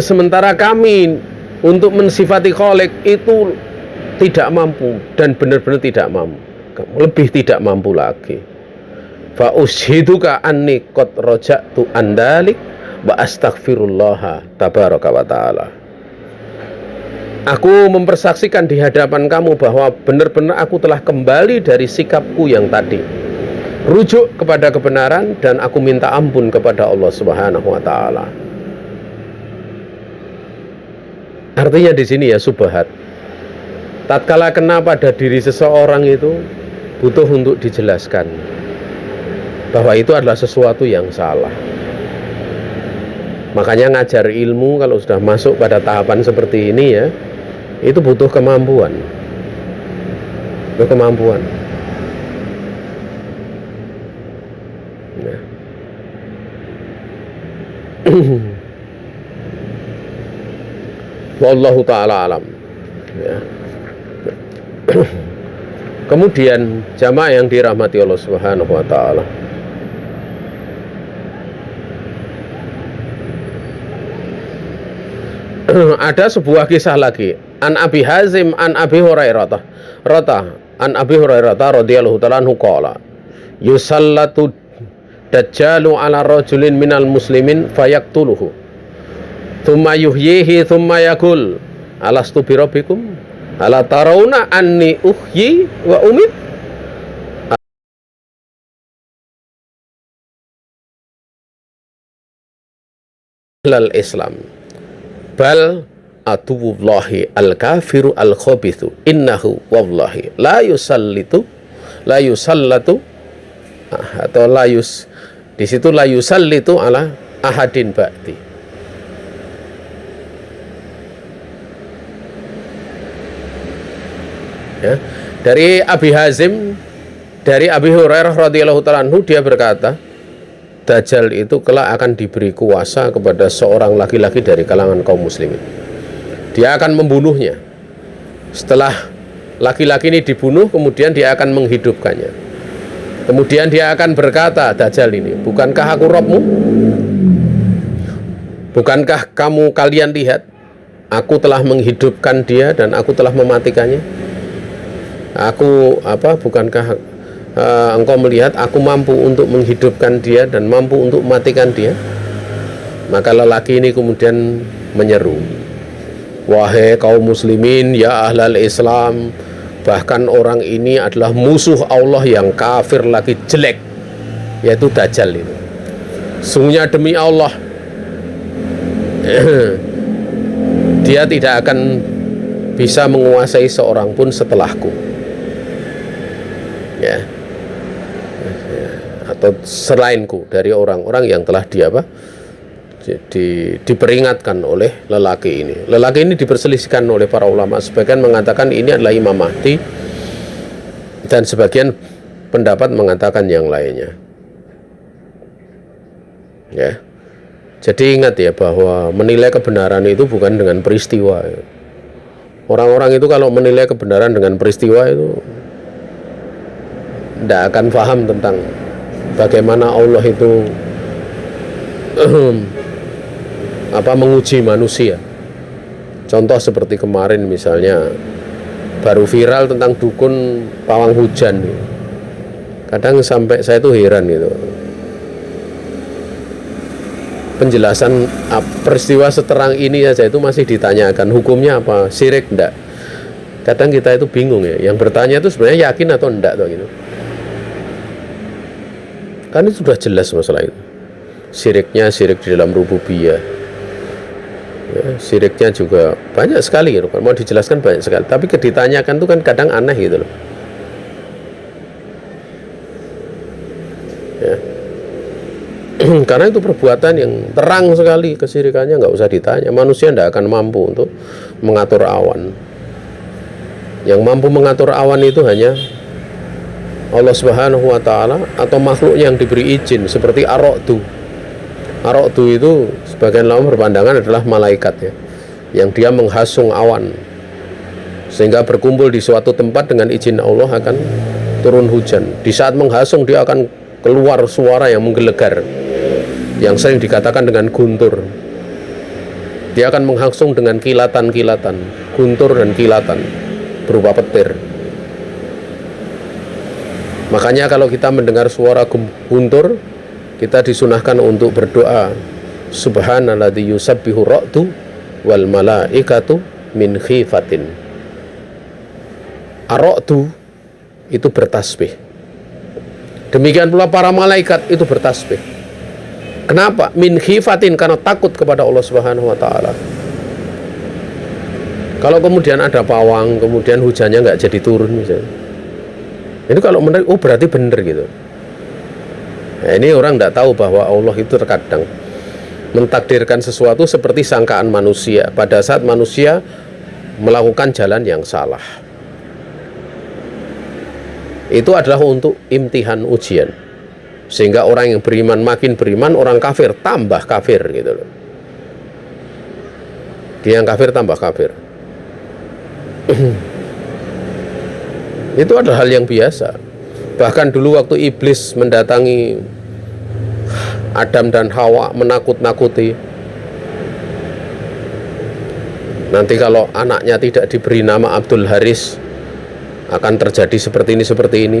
Sementara kami untuk mensifati khaliq itu tidak mampu, dan benar-benar tidak mampu, lebih tidak mampu lagi. Fa ushiduka anni qad raja'tu andalik wa astaghfirullah tabaraka wa ta'ala. Aku mempersaksikan di hadapan kamu bahwa benar-benar aku telah kembali dari sikapku yang tadi, rujuk kepada kebenaran, dan aku minta ampun kepada Allah Subhanahu wa Ta'ala. Artinya di sini ya subhat. Tatkala kena pada diri seseorang itu butuh untuk dijelaskan bahwa itu adalah sesuatu yang salah. Makanya ngajar ilmu kalau sudah masuk pada tahapan seperti ini ya, itu butuh kemampuan. Nah. Wallahu ta'ala alam ya. Kemudian jamaah yang dirahmati Allah Subhanahu wa Ta'ala, ada sebuah kisah lagi. An Abi Hazim an Abi Hurairah an Abi Hurairah radhiyallahu ta'ala anhu qala yusallatu dajjalu ala rajulin minal muslimin fayaktuluhu thumma yuhyihi thumma yakul alastu birabbikum ala tarawna anni uhyi wa umit lal Islam bal atuwullahi al-kafiru al-khabithu innahu wallahi la yusallatu atau di situ la yusallitu ala ahadin ba'di. Ya, dari Abi Hazim, dari Abi Hurairah radhiyallahu ta'ala anhu, dia berkata, Dajjal itu kelak akan diberi kuasa kepada seorang laki-laki dari kalangan kaum muslimin. Dia akan membunuhnya. Setelah laki-laki ini dibunuh, kemudian dia akan menghidupkannya. Kemudian dia akan berkata, Dajjal ini, bukankah aku Rabbmu? Bukankah kalian lihat, aku telah menghidupkan dia dan aku telah mematikannya? Bukankah engkau melihat aku mampu untuk menghidupkan dia dan mampu untuk mematikan dia? Maka lelaki ini kemudian menyeru, wahai kaum muslimin, ya ahlal Islam, bahkan orang ini adalah musuh Allah yang kafir lagi jelek, yaitu Dajjal itu. Sungguhnya demi Allah, dia tidak akan bisa menguasai seorang pun setelahku, ya, atau selainku dari orang-orang yang telah diperingatkan oleh lelaki ini. Lelaki ini diperselisihkan oleh para ulama. Sebagian mengatakan ini adalah Imam Mahdi, dan sebagian pendapat mengatakan yang lainnya. Ya, jadi ingat ya bahwa menilai kebenaran itu bukan dengan peristiwa. Orang-orang itu kalau menilai kebenaran dengan peristiwa itu tidak akan paham tentang bagaimana Allah itu menguji manusia. Contoh seperti kemarin misalnya baru viral tentang dukun pawang hujan. Kadang sampai saya itu heran gitu. Penjelasan peristiwa seterang ini saja itu masih ditanyakan hukumnya apa, syirik enggak. Kadang kita itu bingung ya. Yang bertanya itu sebenarnya yakin atau enggak tuh gitu. Kan itu sudah jelas masalah itu. Syiriknya syirik di dalam rububiyah. Ya, syiriknya juga banyak sekali gitu. Mau dijelaskan banyak sekali. Tapi ditanyakan itu kan kadang aneh gitu loh. Karena itu perbuatan yang terang sekali kesyirikannya, nggak usah ditanya. Manusia tidak akan mampu untuk mengatur awan. Yang mampu mengatur awan itu hanya Allah Subhanahu wa Ta'ala atau makhluk yang diberi izin, seperti Ar-Ra'du. Ar-Ra'du itu sebagian ulama berpandangan adalah malaikat ya, yang dia menghasung awan sehingga berkumpul di suatu tempat dengan izin Allah akan turun hujan. Di saat menghasung dia akan keluar suara yang menggelegar, yang sering dikatakan dengan guntur. Dia akan menghasung dengan kilatan-kilatan, guntur dan kilatan berupa petir. Makanya kalau kita mendengar suara guntur, kita disunahkan untuk berdoa, Subhanalladzi yusabbihu ra'du wal malaikatu min khifatin. Ar-Ra'du itu bertasbih. Demikian pula para malaikat itu bertasbih. Kenapa? Min khifatin, karena takut kepada Allah Subhanahu wa Ta'ala. Kalau kemudian ada pawang, kemudian hujannya nggak jadi turun misalnya, ini kalau menarik, oh berarti benar gitu. Nah, ini orang tidak tahu bahwa Allah itu terkadang mentakdirkan sesuatu seperti sangkaan manusia pada saat manusia melakukan jalan yang salah. Itu adalah untuk imtihan, ujian, sehingga orang yang beriman makin beriman, orang kafir tambah kafir gitu loh. Dia yang kafir tambah kafir. Itu adalah hal yang biasa. Bahkan dulu waktu iblis mendatangi Adam dan Hawa, menakut-nakuti, nanti kalau anaknya tidak diberi nama Abdul Haris akan terjadi seperti ini.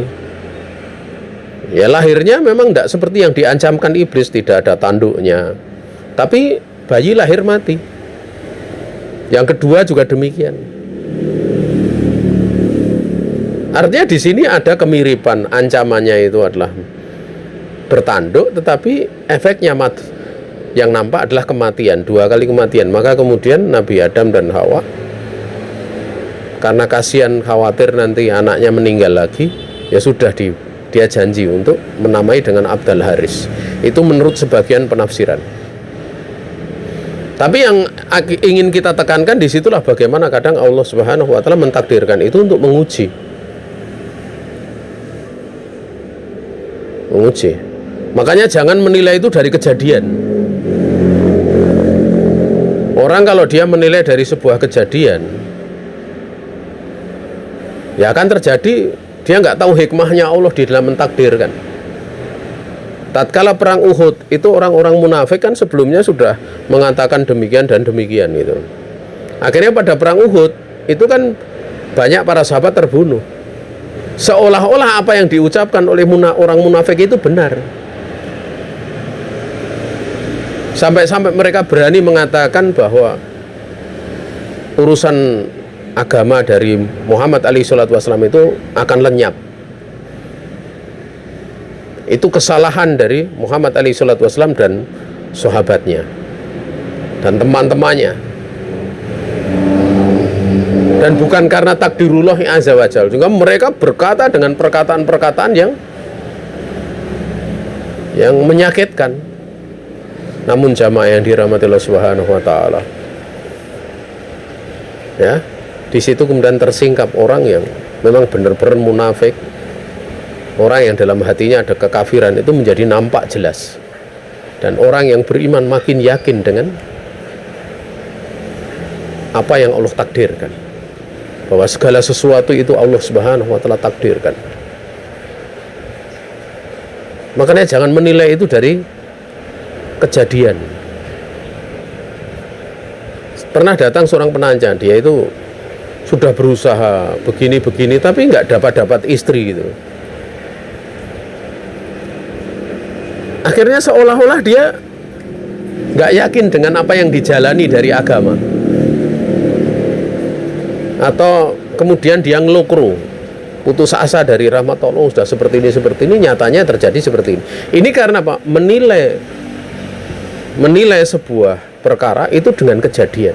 Ya lahirnya memang tidak seperti yang diancamkan iblis, tidak ada tanduknya, tapi bayi lahir mati. Yang kedua juga demikian. Artinya di sini ada kemiripan, ancamannya itu adalah bertanduk, tetapi efeknya yang nampak adalah kematian, 2 kali kematian. Maka kemudian Nabi Adam dan Hawa, karena kasihan khawatir nanti anaknya meninggal lagi, ya sudah dia janji untuk menamai dengan Abdul Haris. Itu menurut sebagian penafsiran. Tapi yang ingin kita tekankan disitulah bagaimana kadang Allah Subhanahu wa Ta'ala mentakdirkan itu untuk menguji. Makanya jangan menilai itu dari kejadian. Orang kalau dia menilai dari sebuah kejadian, ya akan terjadi, dia nggak tahu hikmahnya Allah di dalam mentakdirkan. Tatkala perang Uhud itu orang-orang munafik kan sebelumnya sudah mengatakan demikian dan demikian gitu. Akhirnya pada perang Uhud itu kan banyak para sahabat terbunuh. Seolah-olah apa yang diucapkan oleh orang munafik itu benar. Sampai-sampai mereka berani mengatakan bahwa urusan agama dari Muhammad SAW itu akan lenyap. Itu kesalahan dari Muhammad SAW dan sahabatnya dan teman-temannya. Dan bukan karena takdirullah azza wa jalla. Juga mereka berkata dengan perkataan-perkataan yang menyakitkan. Namun jamaah yang dirahmati Allah Subhanahu wa Ta'ala, ya, di situ kemudian tersingkap orang yang memang benar-benar munafik. Orang yang dalam hatinya ada kekafiran itu menjadi nampak jelas. Dan orang yang beriman makin yakin dengan apa yang Allah takdirkan, bahwa segala sesuatu itu Allah Subhanahu wa Ta'ala takdirkan. Makanya jangan menilai itu dari kejadian. Pernah datang seorang penanya, dia itu sudah berusaha begini-begini tapi nggak dapat istri gitu. Akhirnya seolah-olah dia nggak yakin dengan apa yang dijalani dari agama. Atau kemudian dia ngelukru, putus asa dari rahmat Allah, sudah seperti ini, nyatanya terjadi seperti ini. Ini karena apa? Menilai sebuah perkara itu dengan kejadian.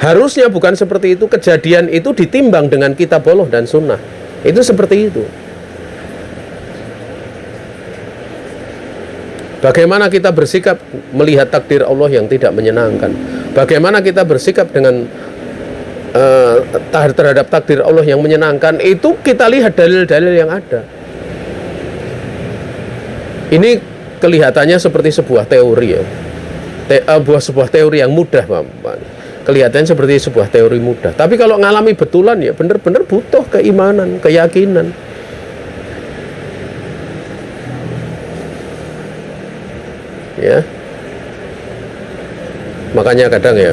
Harusnya bukan seperti itu. Kejadian itu ditimbang dengan kitab Allah dan sunnah. Itu seperti itu. Bagaimana kita bersikap melihat takdir Allah yang tidak menyenangkan? Bagaimana kita bersikap dengan terhadap takdir Allah yang menyenangkan? Itu kita lihat dalil-dalil yang ada. Ini kelihatannya seperti sebuah teori ya. Sebuah teori yang mudah, Pak. Kelihatannya seperti sebuah teori mudah. Tapi kalau ngalami betulan ya benar-benar butuh keimanan, keyakinan. Ya. Makanya kadang ya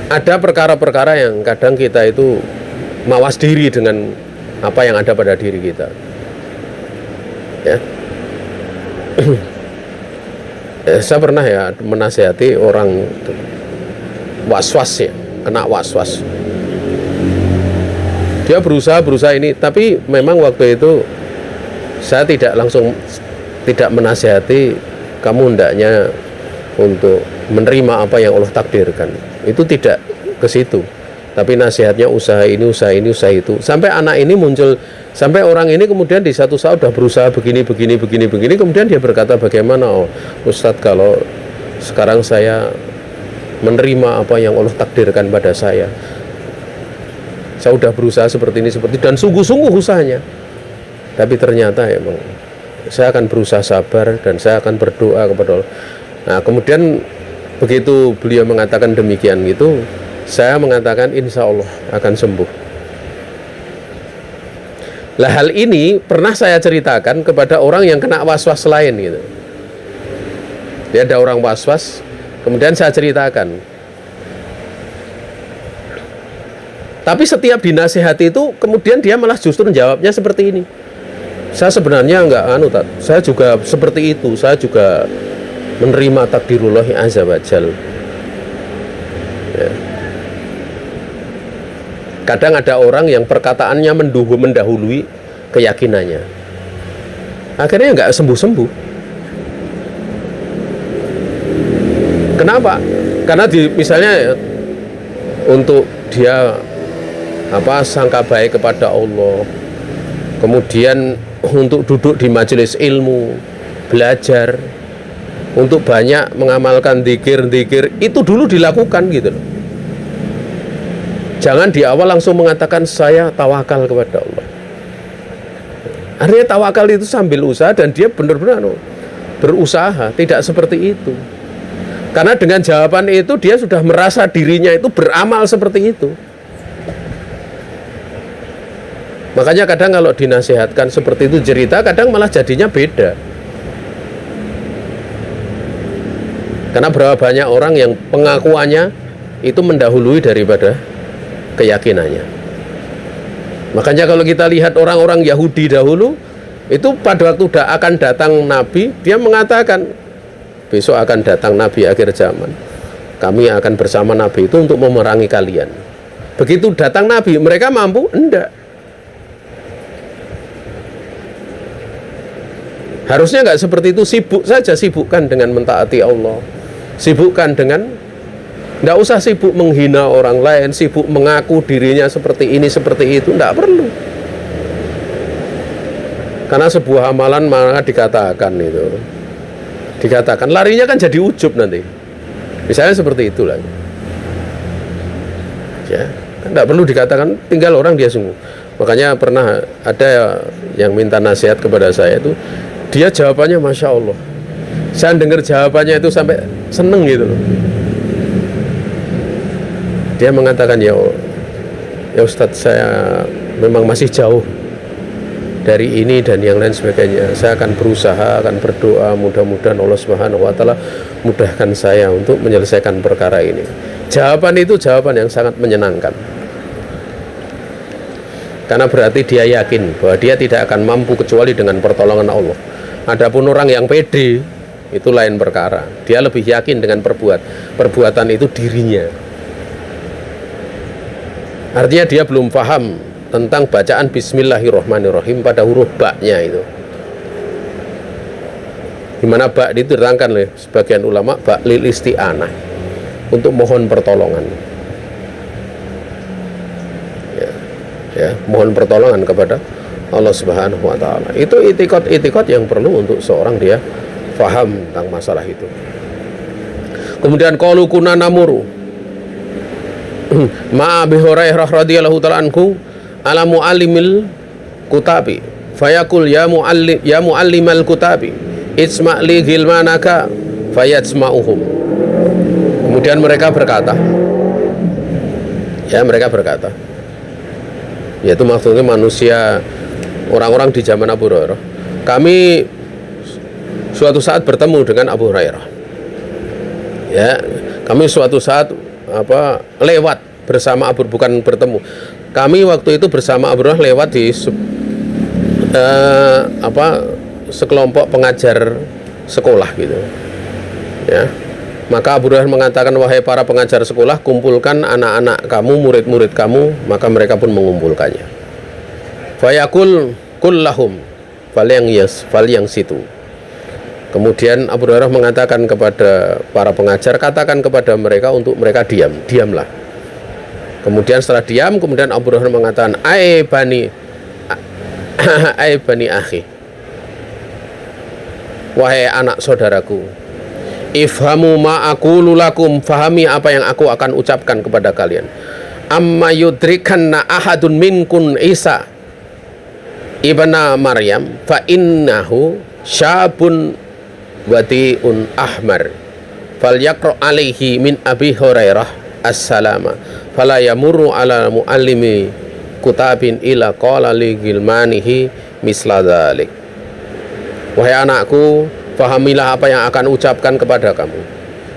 ada perkara-perkara yang kadang kita itu mawas diri dengan apa yang ada pada diri kita. Ya. Saya pernah ya menasihati orang was-was ya, kena was-was. Dia berusaha ini, tapi memang waktu itu saya tidak menasihati kamu hendaknya untuk menerima apa yang Allah takdirkan. Itu tidak ke situ. Tapi nasihatnya usaha ini, usaha itu. Sampai anak ini muncul, sampai orang ini kemudian di satu saat sudah berusaha begini. Kemudian dia berkata, bagaimana Ustadz kalau sekarang saya menerima apa yang Allah takdirkan pada saya. Saya sudah berusaha seperti ini, dan sungguh-sungguh usahanya. Tapi ternyata emang saya akan berusaha sabar dan saya akan berdoa kepada Allah. Nah, kemudian begitu beliau mengatakan demikian gitu, saya mengatakan insya Allah akan sembuh. Lah hal ini pernah saya ceritakan kepada orang yang kena was-was lain gitu. Dia ada orang was-was, kemudian saya ceritakan. Tapi setiap dinasihati itu kemudian dia malah justru menjawabnya seperti ini. Saya sebenarnya saya juga seperti itu. Saya juga menerima takdirullah azza wa jal. Ya. Kadang ada orang yang perkataannya mendahului keyakinannya. Akhirnya nggak sembuh-sembuh. Kenapa? Karena misalnya untuk dia sangka baik kepada Allah, kemudian untuk duduk di majelis ilmu, belajar, untuk banyak mengamalkan zikir, itu dulu dilakukan gitu loh. Jangan di awal langsung mengatakan saya tawakal kepada Allah. Artinya tawakal itu sambil usaha, dan dia benar-benar berusaha, tidak seperti itu. Karena dengan jawaban itu dia sudah merasa dirinya itu beramal seperti itu. Makanya kadang kalau dinasihatkan seperti itu cerita, kadang malah jadinya beda. Karena berapa banyak orang yang pengakuannya itu mendahului daripada keyakinannya. Makanya kalau kita lihat orang-orang Yahudi dahulu, itu pada waktu akan datang Nabi, dia mengatakan besok akan datang Nabi akhir zaman. Kami akan bersama Nabi itu untuk memerangi kalian. Begitu datang Nabi, mereka mampu? Enggak. Harusnya nggak seperti itu, sibukkan dengan mentaati Allah, sibukkan dengan, nggak usah sibuk menghina orang lain, sibuk mengaku dirinya seperti ini, seperti itu, nggak perlu. Karena sebuah amalan malah dikatakan larinya kan jadi ujub nanti, misalnya seperti itulah. Ya, kan nggak perlu dikatakan, tinggal orang dia sungguh. Makanya pernah ada yang minta nasihat kepada saya itu, dia jawabannya Masya Allah. Saya dengar jawabannya itu sampai seneng gitu loh. Dia mengatakan, ya Ustadz, saya memang masih jauh dari ini dan yang lain sebagainya. Saya akan berusaha, akan berdoa, mudah-mudahan Allah Subhanahu wa Ta'ala mudahkan saya untuk menyelesaikan perkara ini. Jawaban itu jawaban yang sangat menyenangkan. Karena berarti dia yakin bahwa dia tidak akan mampu kecuali dengan pertolongan Allah. Adapun orang yang pede, itu lain perkara. Dia lebih yakin dengan perbuatan itu dirinya. Artinya dia belum paham tentang bacaan Bismillahirrahmanirrahim pada huruf ba-nya itu. Dimana ba itu diterangkan oleh sebagian ulama ba lil isti'anah, untuk mohon pertolongan. Ya, mohon pertolongan kepada Allah Subhanahu wa Ta'ala. Itu itikad yang perlu untuk seorang dia faham tentang masalah itu. Kemudian qalu kunna namuru ma Abi Hurairah radhiyallahu ta'ala anhu ala muallimil kutabi fayaqul ya muallimal kutabi isma' li gilmanaka fayatsma'uhum. Kemudian mereka berkata, yaitu maksudnya manusia, orang-orang di zaman Abu Hurairah, kami suatu saat bertemu dengan Abu Hurairah. Ya, kami suatu saat lewat bersama Abu, bukan bertemu. Kami waktu itu bersama Abu Hurairah lewat di sekelompok pengajar sekolah gitu. Ya. Maka Abu Hurairah mengatakan, wahai para pengajar sekolah, kumpulkan anak-anak kamu, murid-murid kamu. Maka mereka pun mengumpulkannya. Fayaqul kullahum falyang situ. Kemudian Abu Hurairah mengatakan kepada para pengajar, katakan kepada mereka untuk mereka diamlah. Kemudian setelah diam, kemudian Abu Hurairah mengatakan, ai bani akhi, wahai anak saudaraku, ifhamu ma aqulu lakum, fahami apa yang aku akan ucapkan kepada kalian. Amma yudrikanna ahadun minkun Isa ibna Maryam fa innahu syabun wati'un ahmar falyaqra alaihi min Abi Hurairah assalama fala yamurru ala muallimi kutabin ila qala li gilmanihi misla dzalik. Wahai anakku, fahamilah apa yang akan ucapkan kepada kamu.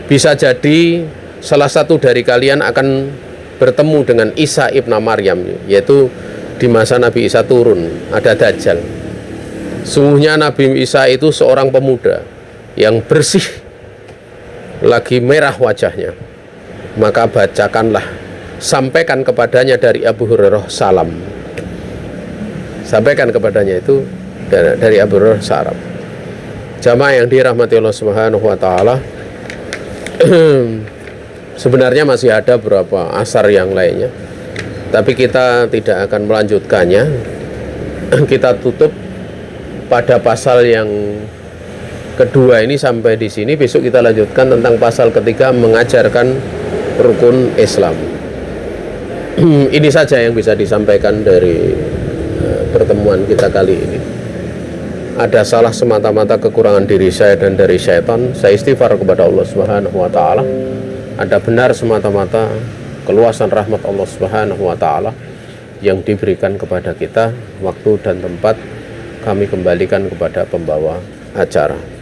Bisa jadi salah satu dari kalian akan bertemu dengan Isa ibna Maryam, yaitu di masa Nabi Isa turun ada Dajjal. Sungguhnya Nabi Isa itu seorang pemuda yang bersih, lagi merah wajahnya. Maka bacakanlah, sampaikan kepadanya dari Abu Hurairah salam. Sampaikan kepadanya itu dari Abu Hurairah salam. Jamaah yang dirahmati Allah Subhanahu wa taala, sebenarnya masih ada beberapa asar yang lainnya, tapi kita tidak akan melanjutkannya. Kita tutup pada pasal yang kedua ini sampai di sini. Besok kita lanjutkan tentang pasal ketiga, mengajarkan rukun Islam. Ini saja yang bisa disampaikan dari pertemuan kita kali ini. Ada salah semata-mata kekurangan diri saya dan dari syaitan, saya istighfar kepada Allah Subhanahu wa taala. Ada benar semata-mata keluasan rahmat Allah Subhanahu wa taala yang diberikan kepada kita. Waktu dan tempat kami kembalikan kepada pembawa acara.